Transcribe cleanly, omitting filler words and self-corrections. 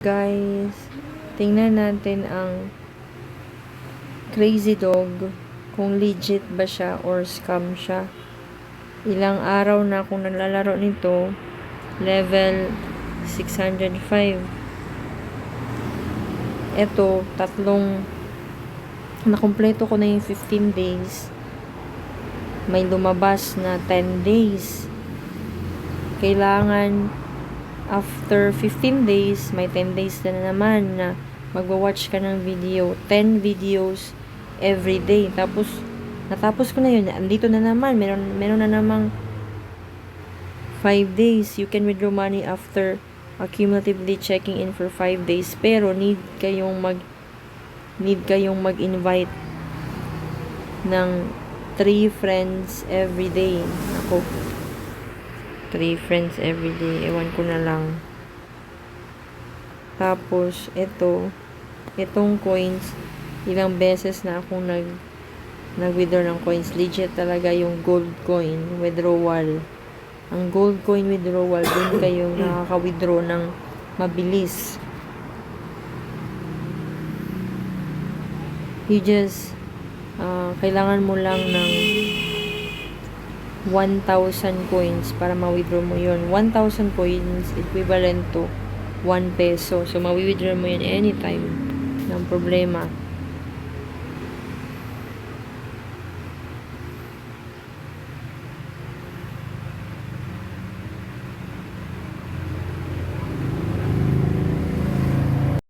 Guys, tingnan natin ang Crazy Dog kung legit ba siya or scam siya. Ilang araw na akong nalalaro nito, level 605. Eto, nakumpleto ko na yung 15 days. May lumabas na 10 days. Kailangan after 15 days, may 10 days na naman na magwa-watch ka ng video. 10 videos every day. Tapos, natapos ko na yun. Andito na naman. Meron na namang 5 days. You can withdraw money after accumulatively checking in for 5 days. Pero, need kayong mag-invite ng 3 friends every day. Ako, 3 friends every day. Ewan ko na lang. Tapos, itong coins, ilang beses na akong nag-withdraw ng coins. Legit talaga yung gold coin withdrawal. Ang gold coin withdrawal, dun kayo nakaka-withdraw ng mabilis. You just, kailangan mo lang ng 1,000 coins para ma-withdraw mo yun. 1,000 coins equivalent to 1 peso. So, ma-withdraw mo yun anytime. Ng problema.